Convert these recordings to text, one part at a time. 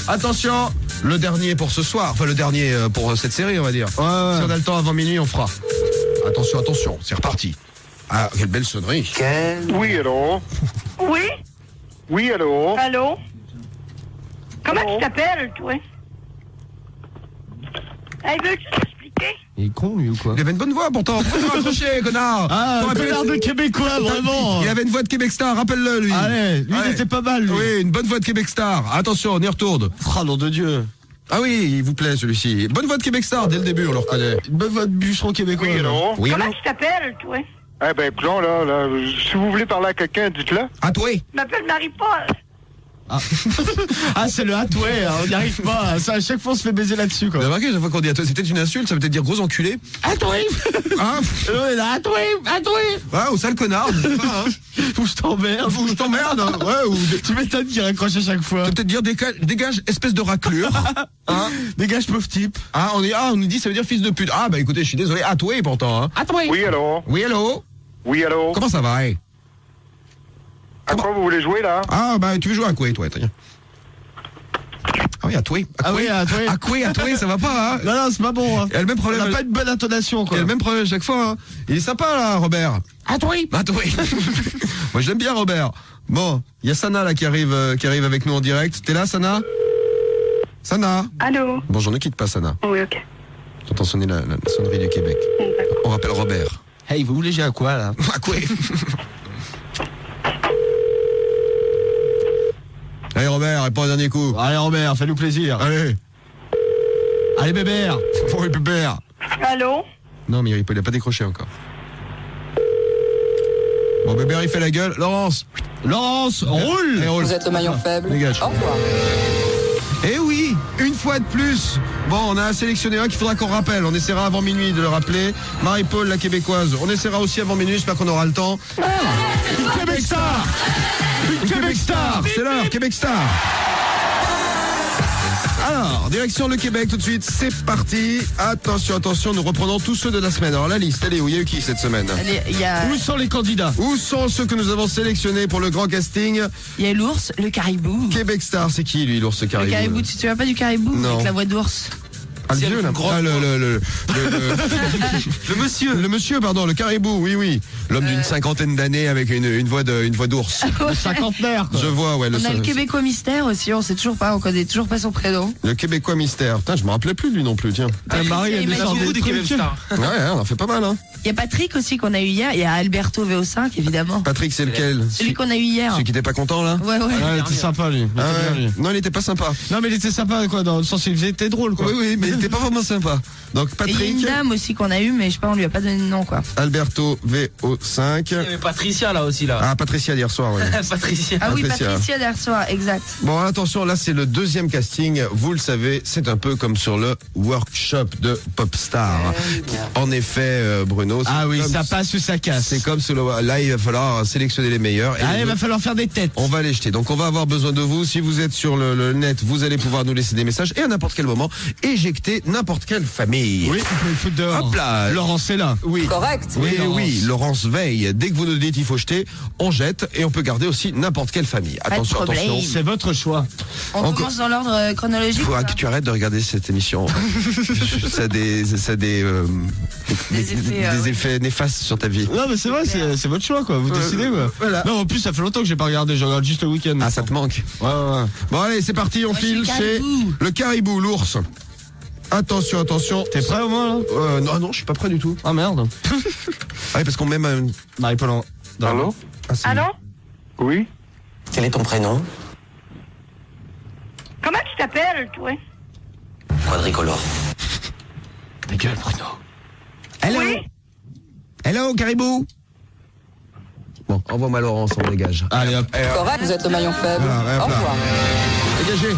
Attention, le dernier pour ce soir, enfin le dernier pour cette série, on va dire. Ouais. Si on a le temps avant minuit, on fera. Attention, attention, c'est reparti. Ah, quelle belle sonnerie. Oui, allô? Oui? Oui, allô? Allô? Comment Allô? tu t'appelles, toi? Hey, veux-tu t'expliquer? Il est con, lui, ou quoi? Il avait une bonne voix pourtant. Pourquoi tu raccroché, connard? Ah, T'aurais pu connard de laisser- Québécois, vraiment. Il avait une voix de Québec Star, rappelle-le, lui. Allez, lui, il était pas mal, lui. Oui, une bonne voix de Québec Star. Attention, on y retourne. Oh, nom de Dieu. Ah oui, il vous plaît celui-ci. Bonne voix de Québec Star, dès le début, on le reconnaît. Une bonne voix de bûcheron québécois. Oui, allô? Oui, Comment allô? tu t'appelles, toi? Eh ben, écoutons, là, si vous voulez parler à quelqu'un, dites-le. À toi. Je m'appelle Marie-Paul. Ah, c'est le hatoué, on n'y arrive pas. Ça, à chaque fois, on se fait baiser là-dessus, Vous quoi. avez remarqué, chaque fois qu'on dit à toi, c'est peut-être une insulte, ça veut peut-être dire gros enculé. Hatoué. Hein? Ah, ou sale connard, je sais pas, hein. Ou je t'emmerde. Ou je t'emmerde, hein. Ouais, ou Tu m'étonnes qu'il raccroche à chaque fois. ça veut peut-être dire dégage, espèce de raclure. Hein? Dégage, pauvre type. Ah, on nous dit, ça veut dire fils de pute. Ah, bah écoutez, je suis désolé, à toi pourtant, hein. Oui, allô? Oui, allô? Oui, allô? Comment ça va, hein? À quoi vous voulez jouer, là? Ah, bah tu veux jouer à quoi, toi, tiens. Ah oui, à toi. Ah oui, à toi. À toi, ça va pas, hein. Non, non, c'est pas bon. Hein. Il y a le même On problème. n'a pas une bonne intonation, Il y quoi. a le même problème à chaque fois, hein. Il est sympa, là, Robert. À toi. À toi. Moi, je l'aime bien, Robert. Bon, il y a Sana, là, qui arrive avec nous en direct. T'es là, Sana? Sana? Allô? Bon, j'en ne quitte pas, Sana. Oui, ok. J'entends sonner la sonnerie du Québec. On rappelle Robert. Hey, vous voulez jouer à quoi, là? À quoi? Allez, Robert, réponds un dernier coup. Allez, Robert, fais-nous plaisir. Allez. Allez, bébert. Oui, Bébert. Allô? Non, mais il a pas décroché encore. Bon, Bébert, il fait la gueule. Laurence. Laurence, roule. Allez, roule. Vous êtes le maillon faible. Dégage. Au revoir. Eh oui, une fois de plus. Bon, on a sélectionné un qu'il faudra qu'on rappelle. On essaiera avant minuit de le rappeler. Marie-Paul, la québécoise. On essaiera aussi avant minuit, j'espère qu'on aura le temps. Une Québec Star. Une Québec Star. C'est l'heure, Québec Star. Alors, direction le Québec tout de suite, c'est parti. Attention, attention, nous reprenons tous ceux de la semaine. Alors la liste, elle est où? Il y a eu qui cette semaine? Il y a, Où sont les candidats? Où sont ceux que nous avons sélectionnés pour le grand casting? il y a l'ours, le caribou. Québec Star, c'est qui lui, l'ours Le caribou? caribou, tu te souviens pas du caribou? Non. Avec la voix d'ours. Ah, le vieux, là. Ah, le monsieur. Le monsieur, pardon, le caribou, oui, oui. L'homme d'une cinquantaine d'années avec une voix d'ours. Le cinquantenaire, quoi. Je vois, ouais. On a le Québécois mystère aussi, on connaît toujours pas son prénom. Le Québécois mystère. Putain, je me rappelais plus lui non plus, tiens. Marie, elle il est m'a sortie dit des Québec Star. Ouais, on en fait pas mal, hein. Il y a Patrick aussi qu'on a eu hier, il y a Alberto VO5 évidemment. Patrick, c'est lequel? Celui qu'on a eu hier. Celui qui était pas content, là? Ouais, ouais. Ouais, il était sympa, lui. Il Ah était bien, ouais. lui. Non, il était pas sympa. Non, mais il était sympa, quoi, dans le sens où il était drôle, quoi. Oui, oui, mais il était pas vraiment sympa. Donc, Et il y a une Patrick, dame aussi qu'on a eu, mais je sais pas, on lui a pas donné de nom quoi. Alberto VO5. Il y avait Patricia là aussi là. Ah, Patricia d'hier soir, oui. Patricia. Ah oui, Patricia. Patricia d'hier soir, exact. Bon, attention, là, c'est le deuxième casting. Vous le savez, c'est un peu comme sur le workshop de Popstar. En effet, Bruno. c'est Ah oui, comme- ça passe ou ça casse. C'est comme sur le... Là, il va falloir sélectionner les meilleurs. Et Allez, il nous- va falloir faire des têtes. On va les jeter. Donc on va avoir besoin de vous. Si vous êtes sur le net, vous allez pouvoir nous laisser des messages et à n'importe quel moment éjecter n'importe quelle famille. Oui, on peut le foutre dehors. Hop là. Laurence est là. Oui. Correct. Oui, Laurence. oui, Laurence veille. Dès que vous nous dites il faut jeter, on jette et on peut garder aussi n'importe quelle famille. de Attention, problème. attention. C'est votre choix. On Encore- commence dans l'ordre chronologique. Il faudra ou que pas tu arrêtes de regarder cette émission. ça a des effets, effets néfastes sur ta vie. Non, mais c'est vrai, c'est votre choix, quoi. Vous décidez, quoi. Voilà. Non, en plus, ça fait longtemps que j'ai pas regardé. Je regarde juste le week-end. Ah, ça te manque. Ouais, ouais. Bon, allez, c'est parti, on Moi, file je suis chez caribou. le caribou, l'ours. Attention, attention. T'es prêt au moins, là? Non, non, je suis pas prêt du tout. Ah, merde. Ah oui, parce qu'on met une... Marie-Paul. Allô? Ah, c'est- Allô? Oui? Quel est ton prénom? Comment tu t'appelles, toi? Quadricolore. Ta gueule, Bruno. Hello. Oui? Hello, caribou. Bon, envoie-moi Laurence, on dégage. Allez, hop. Correct. Vous êtes le maillon faible. Voilà, Au hop là. revoir. Dégagez.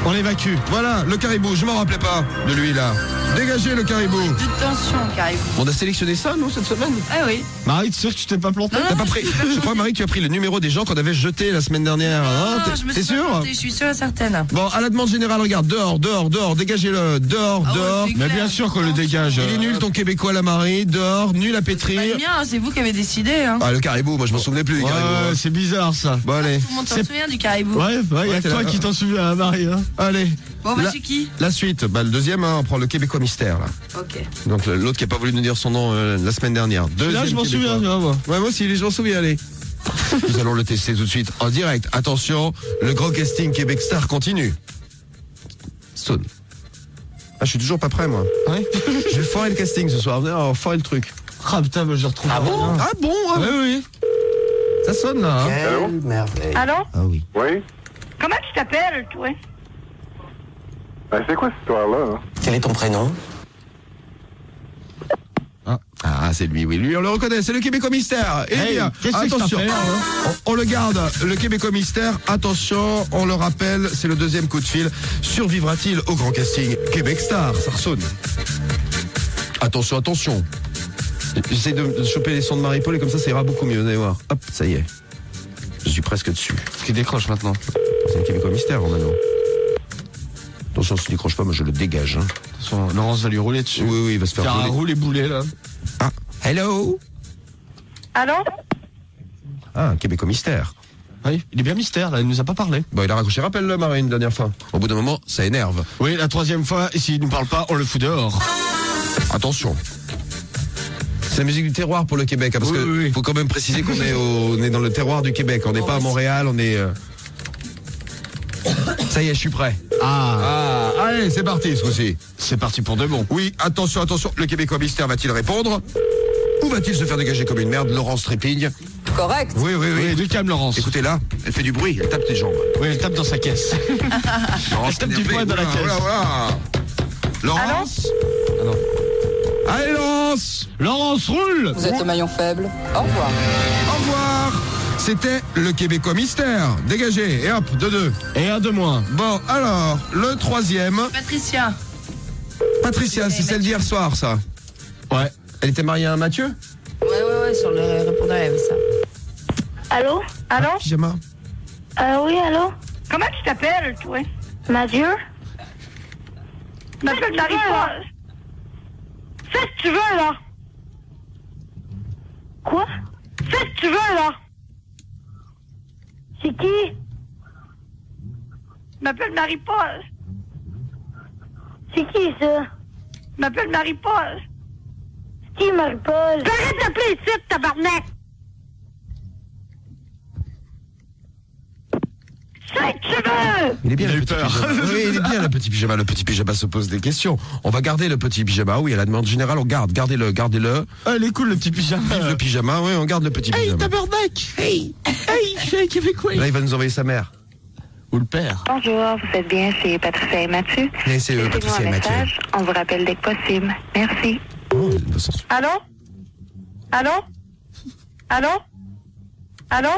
On l'évacue. Voilà, le caribou, je m'en rappelais pas de lui là. Dégagez le caribou. Toute tension, caribou. On a sélectionné ça, nous, cette semaine? Ah oui. Marie, tu sais que tu t'es pas planté? T'as pas pris. Je crois, Marie, que tu as pris le numéro des gens qu'on avait jetés la semaine dernière. Hein, Non, je me t'es suis pas sûr? plantée, je suis sûre et certaine. Bon, à la demande générale, regarde, dehors, dégagez-le, dehors. Ah ouais, c'est Mais clair, bien sûr qu'on le toute dégage. tension. Il est nul ton Québécois, la Marie, dehors, nul à C'est pas pétrir. le mien, hein, c'est vous qui avez décidé. Hein. Ah, le caribou, moi je m'en souvenais plus du Ouais, caribou. hein. c'est bizarre ça. Bon, allez, Tout le monde s'en C'est- souvient du caribou. Ouais, y a t'es que toi là. qui t'en souviens, Marie. Hein. allez. Bon, bah, La- c'est qui? La suite, bah, le deuxième, hein, on prend le Québécois mystère, là. Ok. Donc l'autre qui a pas voulu nous dire son nom la semaine dernière. Là, Deuxième je m'en Québécois. souviens, tu vois, moi. Ouais, moi aussi, je m'en souviens, allez. Nous allons le tester tout de suite en direct. Attention, le grand casting Québec Star continue. Stone. Ah, je suis toujours pas prêt, moi. Ouais. Je vais foirer le casting ce soir. Venez, on va foirer le truc. Ah putain, je retrouve. Ah bon? Ah bon ah, Oui, oui. Ça sonne là. Hein. Allô? merveille. Allô? Ah oui. Oui? Comment tu t'appelles, toi? Ben, c'est quoi cette histoire-là? Hein? Quel est ton prénom? Ah, c'est lui, oui. Lui, on le reconnaît. C'est le Québécois mystère. Et Hey, bien, qu'est-ce que attention. je t'appelle, hein On le garde. Le Québécois mystère. Attention, on le rappelle. C'est le deuxième coup de fil. Survivra-t-il au grand casting Québec Star? Ça ressonne. Attention, attention. J'essaie de choper les sons de Marie-Paul et comme ça ira beaucoup mieux, vous allez voir. Hop, ça y est. Je suis presque dessus. Ce qui décroche maintenant. C'est le Québécois mystère, maintenant. Attention, s'il ne décroche pas, moi je le dégage. Hein. Attention, Laurence va lui rouler dessus. Oui, oui, il va se faire Faire un rouler. rouler boulet là. Ah, hello. Allô? Ah, un Québécois mystère. Oui, il est bien mystère là, il nous a pas parlé. Bon, il a raccroché. Rappelle-le, Marie, une dernière fois. Au bout d'un moment, ça énerve. Oui, la troisième fois, et s'il nous parle pas, on le fout dehors. Attention. C'est la musique du terroir pour le Québec, hein, parce Oui, que oui, oui. faut quand même préciser qu'on est, on est dans le terroir du Québec. On n'est pas à Montréal, on est. Ça y est, je suis prêt. Ah, Ah, allez, c'est parti ce coup-ci. c'est parti pour de bon. Oui, attention, attention. Le Québécois mystère va-t-il répondre ou va-t-il se faire dégager comme une merde? Laurence trépigne. Correct. Oui, oui, oui. Oui, du calme Laurence. Écoutez là, elle fait du bruit, elle tape tes jambes. Oui, elle tape dans sa caisse. Laurence, tape du poing dans la caisse. Voilà. Laurence. Allez, Laurence. Laurence, roule. Vous êtes le maillon faible. Au revoir. Au revoir. C'était le Québécois mystère. Dégagé. Et hop, 2-2. Et un de moins. Bon, alors, le troisième. Patricia. Patricia, c'est celle d'hier soir, ça. Ouais. Elle était mariée à un Mathieu? Ouais, sur le répondeur, il y avait ça. Allô? Allô? Pyjama. Oui, allô? Comment tu t'appelles, toi? Mathieu? M'appelle Marie-Paul. Fais ce que tu veux, là. Quoi? Fais ce que tu veux, là. C'est qui? M'appelle Marie-Paul. C'est qui, ça? M'appelle Marie-Paul. C'est qui, Marie-Paul? Arrête d'appeler ici, tabarnak! Fais ce que tu veux! Il est bien Il a le eu petit peur. pyjama. Oui, il est bien le petit pyjama. Le petit pyjama se pose des questions. On va garder le petit pyjama. Oui, à la demande générale, on garde. Gardez-le. Ah, il est cool le petit pyjama. Vive le pyjama. Oui, on garde le petit Hey, pyjama. tabarnak. Hey, je suis un Québécois. Là, il va nous envoyer sa mère. Ou le père. Bonjour, vous êtes bien chez Patricia et Mathieu. Et c'est Laissez-nous Patricia et un Mathieu. message, on vous rappelle dès que possible. Merci. Oh, il va s'en souvenir. Allô? Allô? Allô? Allô?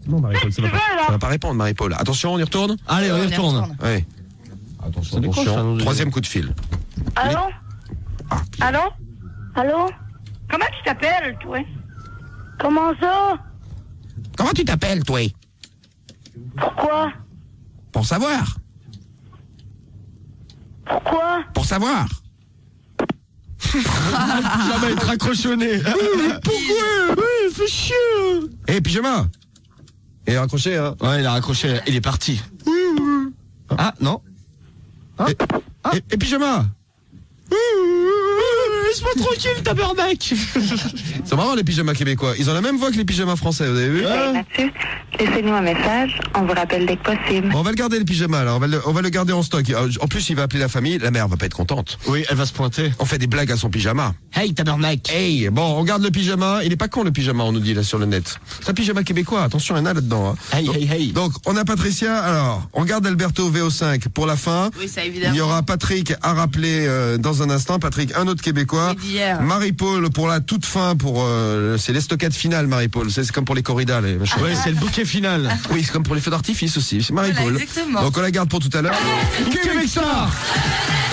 Non, Marie-Paul, ça va Tu veux, pas. là? Ça va pas répondre, Marie-Paul. Attention, on y retourne? Allez, on y retourne. Oui. Attention, Ça décroche, attention. ça, nous, Troisième coup de fil. Allô? Ah. Allô? Allô? Comment tu t'appelles, toi? Comment ça? Comment tu t'appelles, toi? Pourquoi? Pour savoir. Pourquoi? Pour savoir. Ça va être accrochonné. Pourquoi? Ouais, fais chier. Eh, pyjama. Et raccroché, hein. Ouais, il a raccroché. Il est parti. Ah, non. Et pyjama. Laisse-moi tranquille, tabarnak. C'est marrant, les pyjamas québécois. Ils ont la même voix que les pyjamas français, vous avez vu? Patricia et Mathieu, laissez-nous un message, on vous rappelle dès que possible. Bon, on va le garder, le pyjama, là. On va le garder en stock. En plus, il va appeler la famille. La mère va pas être contente. Oui, elle va se pointer. On fait des blagues à son pyjama. Hey, tabarnak. Hey, bon, on garde le pyjama. Il est pas con, le pyjama, on nous dit là sur le net. C'est un pyjama québécois. Attention, il y en a là-dedans. Hein. Hey, donc, hey, hey. donc, on a Patricia. Alors, on garde Alberto VO5 pour la fin. Oui, ça Il évidemment. y aura Patrick à rappeler dans un instant. Patrick, un autre Québécois. Oui, d'hier. Marie-Paul pour la toute fin. Pour c'est l'estocade finale, Marie-Paul. C'est comme pour les corridas. Les machins. Ouais, c'est le bouquet final. Oui, c'est comme pour les feux d'artifice aussi. C'est Marie-Paul. Voilà, exactement. Donc on la garde pour tout à l'heure. Québec Star.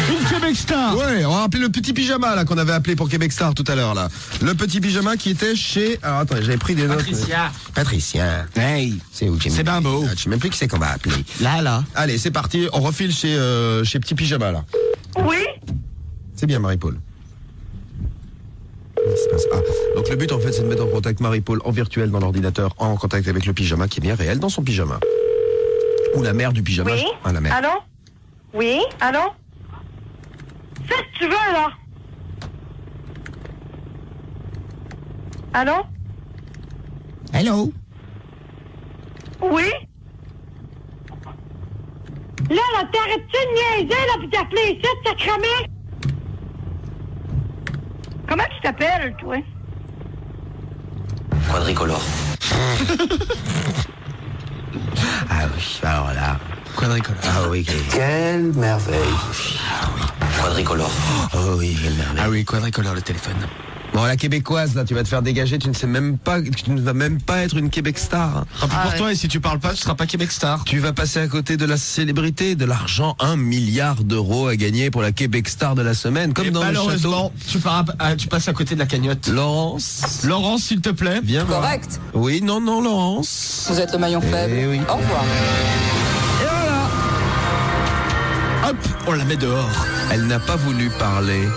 Une Québec Star. Ouais, on va rappeler le petit pyjama là qu'on avait appelé pour Québec Star tout à l'heure là. Le petit pyjama qui était chez... Alors attends, j'avais pris des notes. Patricia. Hey, C'est où c'est bien beau. Je sais même plus qui c'est qu'on va appeler. Là. Allez, c'est parti, on refile chez Petit Pyjama là. Oui? C'est bien Marie-Paul. Donc le but en fait c'est de mettre en contact Marie-Paul en virtuel dans l'ordinateur, en contact avec le pyjama qui est bien réel dans son pyjama. Ou la mère du pyjama. Oui? Ah, la mère. Allô? Oui? Allô? Fais ce que tu veux, là. Allô? Hello. Oui? Là, t'arrêtes-tu de niaiser, là, puis t'appeler ici, t'as cramé? Comment tu t'appelles, toi? Quadricolore. Ah oui, alors là. Quadricolore. Ah oui, quelle merveille. Quadricolore. Oh oui, quelle merveille. Ah oui, Quadricolore le téléphone. Bon, la québécoise, là, tu vas te faire dégager, tu ne vas même pas être une Québec Star. Hein. Tant pis pour toi, et si tu parles pas, tu seras pas Québec Star. Tu vas passer à côté de la célébrité, de l'argent, 1 milliard d'euros à gagner pour la Québec Star de la semaine, comme Et dans le château. malheureusement, tu passes à côté de la cagnotte. Laurence, Laurence, s'il te plaît. viens voir. Correct. Oui, non, Laurence. Vous êtes le maillon faible. Eh oui. Au revoir. Et voilà. Hop, on la met dehors. Elle n'a pas voulu parler.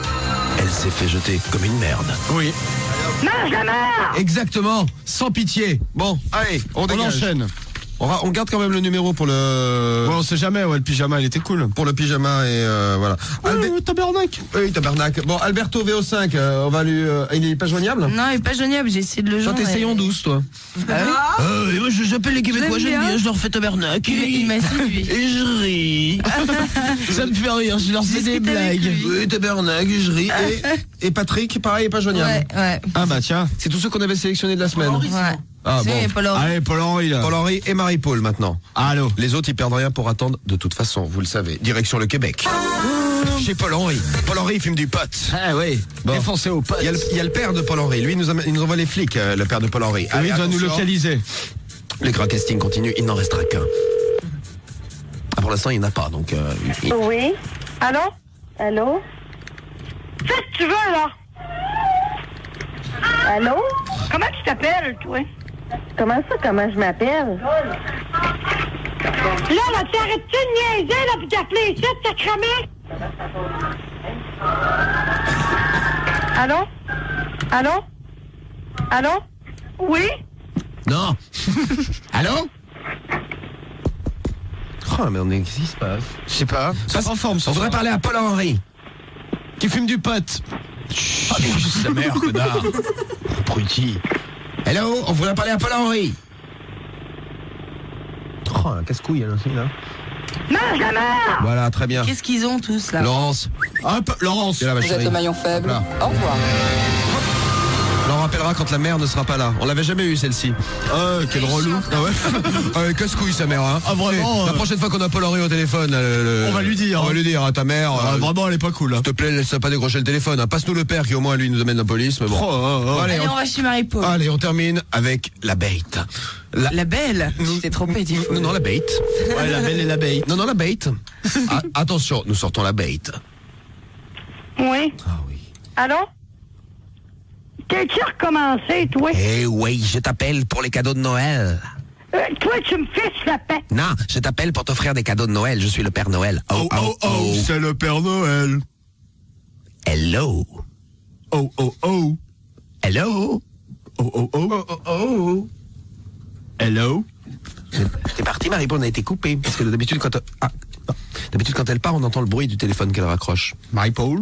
Elle s'est fait jeter comme une merde. Oui. Mange la mère! Exactement, sans pitié. Bon, allez, on dégage. enchaîne. On garde quand même le numéro pour le... Ouais, on sait jamais, ouais, le pyjama, il était cool. Pour le pyjama et voilà. Tabernacle. Oui, tabernacle. Bon, Alberto VO5, on va lui... il est pas joignable? Non, il est pas joignable, j'ai essayé de le Toi, joindre. t'essayes en douce, toi. Ah Moi, j'appelle les Québécois, j'aime bien, je leur fais tabernacle. il m'a séduit. Et je ris. Ça me fait rire, je leur fais des Discute avec blagues. lui. Oui, tabernacle, je ris. Et Patrick, pareil, pas joignable. Ouais. Ah bah tiens. C'est tous ceux qu'on avait sélectionnés de la semaine. Ouais. Ah C'est bon. Paul Henri. Allez, Paul-Henri, là. Paul-Henri et Marie-Paul maintenant. Allô. Les autres, ils perdent rien pour attendre de toute façon, vous le savez. Direction le Québec. Chez Paul-Henri. Paul-Henri, il fume du pot. Ah oui, Bon. défoncé au pote. Il y a le père de Paul-Henri. Lui, il nous envoie les flics, le père de Paul-Henri. Oui, Allez, il doit nous attention. localiser. Les grands castings continuent, il n'en restera qu'un. Ah, pour l'instant, il n'y en a pas, donc... Oui? Allô? Allô? Fais ce que tu veux, là. Allô? Comment tu t'appelles, toi? Comment ça, comment je m'appelle? Là, t'arrêtes-tu de niaiser, là, puis t'appeler ici, t'as cramé? Allô? Allô? Allô? Oui? Non. Allô? Oh, mais qu'est-ce qui se passe? Je sais pas. Ça en forme, On voudrait parler à Paul-Henri. Qui fume du pot. Ah, mais juste sa mère, connard. Abruti. Hello, on voudrait parler à Paul-Henri. Oh, un casse-couille, elle aussi, là. Mange la mère! Voilà, très bien. Qu'est-ce qu'ils ont tous là? Laurence. Hop, Laurence. C'est là, ma Vous êtes chérie. le maillon faible. Hop là. Au revoir. On en rappellera quand la mère ne sera pas là. On l'avait jamais eu, celle-ci. Quel relou. Ah ouais. Casse-couille, sa mère, hein. Ah, vraiment, La prochaine fois qu'on a Paul-Henri au téléphone, on va lui dire. On va lui dire à ta mère. Vraiment, elle est pas cool. Hein. S'il te plaît, laisse pas décrocher le téléphone. Hein. Passe-nous le père qui au moins lui nous amène la police. Mais bon. Allez, on va chez Marie-Paul. Allez, on termine avec la bête. La belle? Tu t'es trompé, tu fous. Non, la bête. Ouais, la belle et la bête. Non, la bête. Attention, nous sortons la bête. Oui? Ah oui. Allô? T'es-tu recommencé, toi? Eh oui, je t'appelle pour les cadeaux de Noël. Toi, tu me fiches la paix. Non, je t'appelle pour t'offrir des cadeaux de Noël. Je suis le Père Noël. C'est le Père Noël. Hello. Oh, oh, oh. Hello. Oh, oh, oh. Oh, oh, oh. Hello. C'est parti, Marie-Paul, on a été coupé. Parce que d'habitude, quand elle part, on entend le bruit du téléphone qu'elle raccroche. Marie-Paul.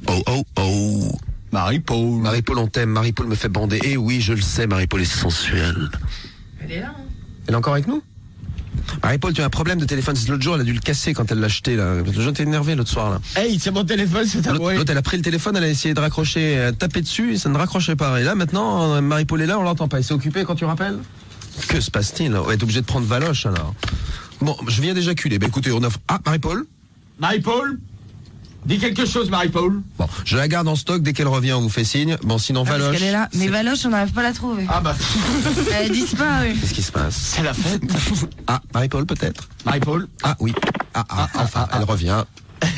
Oh, oh, oh. Marie-Paul. Marie-Paul, on t'aime. Marie-Paul me fait bander. Eh oui, je le sais, Marie-Paul est sensuelle. Elle est là, hein. Elle est encore avec nous? Marie-Paul, tu as un problème de téléphone. C'est l'autre jour, elle a dû le casser quand elle l'a acheté, là. L'autre jour, t'es énervé l'autre soir, là. Hey, c'est mon téléphone, c'est à moi. L'autre, elle a pris le téléphone, elle a essayé de raccrocher, elle a tapé dessus et ça ne raccrochait pas. Et là, maintenant, Marie-Paul est là, on l'entend pas. Elle s'est occupée quand tu rappelles? Que se passe-t-il? On va être obligé de prendre Valoche, alors. Bon, je viens d'éjaculer. Ben, écoutez, on offre... Ah, Marie-Paul? Marie-Paul. Dis quelque chose, Marie-Paul. Bon, je la garde en stock. Dès qu'elle revient, on vous fait signe. Bon, sinon, Parce Valoche... qu'elle est là. Mais Valoche, on n'arrive pas à la trouver. Ah bah. Elle disparaît. Qu'est-ce qui se passe? C'est la fête. Ah, Marie-Paul, peut-être? Marie-Paul. Ah, oui. Enfin, elle revient.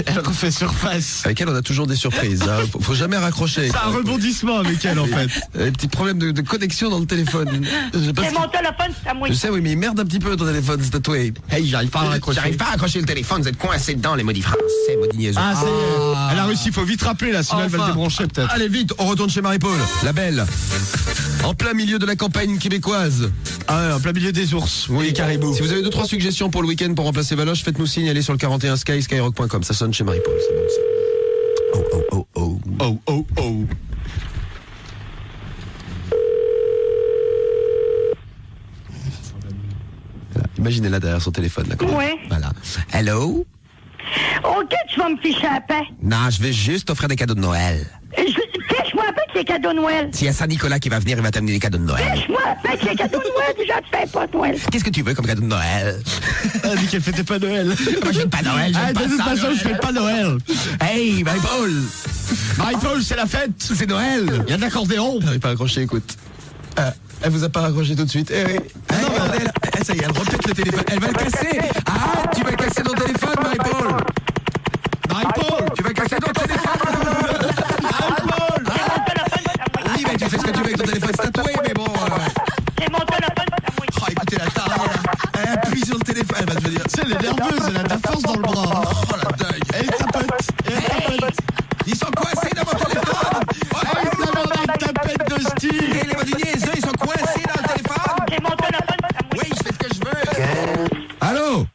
Elle refait surface. Avec elle, on a toujours des surprises. Hein. Faut jamais raccrocher. C'est un rebondissement avec elle, en fait. Un petit problème de connexion dans le téléphone. Je sais pas C'est si- mon téléphone, c'est à moi. Je sais, oui, mais il merde un petit peu ton téléphone, c'est tatoué. Hey, j'arrive pas à raccrocher. J'arrive pas à accrocher le téléphone, vous êtes coincé dedans, les maudits français, maudits niaiseux. Ah, ça y est. Elle a réussi, faut vite rappeler là, sinon elle va le Enfin. débrancher peut-être. Allez vite, on retourne chez Marie-Paul, la belle. En plein milieu de la campagne québécoise. Ah ouais, en plein milieu des ours. Oui, caribou. Si vous avez 2-3 suggestions pour le week-end pour remplacer Valoche, faites-nous signe, allez sur le 41 Sky, skyrock.com. Ça sonne chez Marie-Paul, c'est bon ça. Oh, oh, oh, oh. Oh, oh, oh. Voilà. Imaginez-la derrière son téléphone, d'accord? Ouais. Voilà. Hello? OK, tu vas me ficher à paix. Non, je vais juste t'offrir des cadeaux de Noël. Fiche-moi à paix que c'est cadeau de Noël. S'il y a Saint-Nicolas qui va venir, il va t'amener des cadeaux de Noël. Fiche-moi à paix que c'est cadeau de Noël. Déjà, tu fais pas de Noël. Qu'est-ce que tu veux comme cadeau de Noël? Elle a dit qu'elle fêtait pas Noël. Moi, j'aime pas Noël, Ah, j'aime de pas toute ça, façon, Noël. je fais pas Noël. Hey, Marie-Paul! Marie-Paul, c'est la fête. C'est Noël! Il y a de l'accordéon. Elle n'arrive pas à raccrocher, écoute. Elle vous a pas raccroché tout de suite. Eh oui. Ah non, mais ça y est, elle répète le téléphone. Elle va le casser. Ah, tu vas casser ton téléphone, Marie-Paul. Marie-Paul. Tu vas casser ton téléphone. Marie-Paul. Oui, mais tu fais ce que tu veux avec ton téléphone. C'est tatoué, mais bon. C'est mon téléphone, c'est à moi. Oh, écoutez la tarée, là. Elle appuie sur le téléphone. Elle va te dire. Tu sais, elle est nerveuse, elle a de la force dans le bras. Oh, la dingue. Elle tapote. Elle tapote. Ils sont coincés dans mon téléphone. Oh, Elle tapote la tapette de style. les modiniers, ils sont coincés dans le téléphone. C'est mon téléphone, c'est à moi. Oui, je fais ce que je veux. Allô?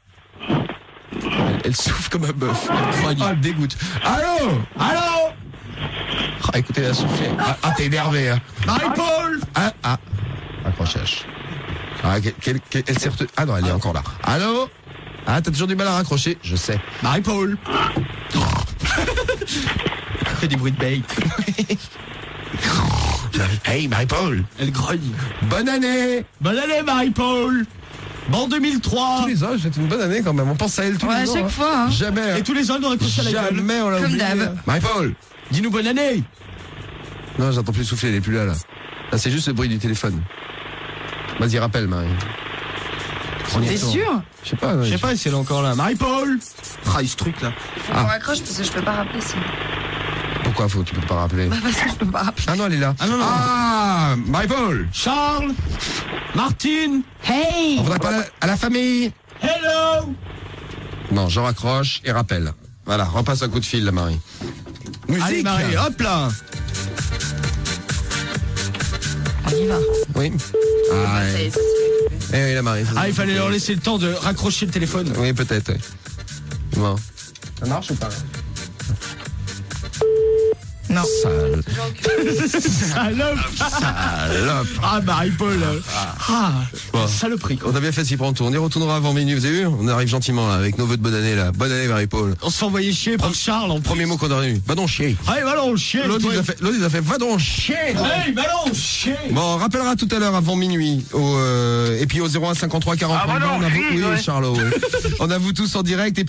Elle souffle comme un bœuf. Elle elle dégoûte. Allô? Allô. Oh, écoutez, elle a soufflé. Ah, t'es énervé, hein. Marie-Paul. Accrochage. Elle s'est retenue. Ah non, elle est encore là. Allô? Ah, t'as toujours du mal à raccrocher? Je sais. Marie-Paul. Fait des bruits de bait. Hey, Marie-Paul. Elle grogne. Bonne année! Bonne année, Marie-Paul. Bon 2003. Tous les ans, je souhaite une bonne année quand même. On pense à elle tous Ouais, les à ans. chaque fois, hein. Jamais. Et tous les ans, on raccroche à la gueule. Jamais on l'a Comme oublié. d'hab. Marie-Paul! Dis-nous bonne année. Non, j'entends plus souffler, elle est plus là. Là, c'est juste le bruit du téléphone. Vas-y, rappelle, Marie. T'es sûr? Je sais pas. Je sais pas si elle est encore là. Marie-Paul. Ah, ce truc là. Faut qu'on raccroche parce que je peux pas rappeler sinon. Pourquoi tu peux pas rappeler? Bah parce que je peux pas rappeler. Ah non, elle est là. Ah non, non. Ah, Marie-Paul! Charles. Martine. Hey! On voudrait pas à la famille? Hello. Non, je raccroche et rappelle. Voilà, repasse un coup de fil, la Marie. Musique! Allez, Marie, hop là. On y va. Oui. Ah, Ça y ouais. est, ça, c'est- Eh oui, la Marie. Ah, il fallait leur laisser le temps de raccrocher le téléphone. Oui, peut-être. Oui. Bon. Ça marche ou pas? Non. Sale. Salope. Salope. Ah, Marie-Paul. Ah, Bon. saloperie. On a bien fait de s'y prendre. On y retournera avant minuit, vous avez vu? On arrive gentiment là, avec nos vœux de bonne année là. Bonne année, Marie-Paul. On se fait envoyer chier par Charles en Premier mot qu'on a eu. Va donc chier. Allez, va donc chier. L'autre toi. il a fait va donc chier. Hey, va donc chier. Bon, on rappellera tout à l'heure avant minuit. Et puis au 01 53 40 Ah, va donc on a vous, chier, oui, ouais. Charlot. On a vous tous en direct. Et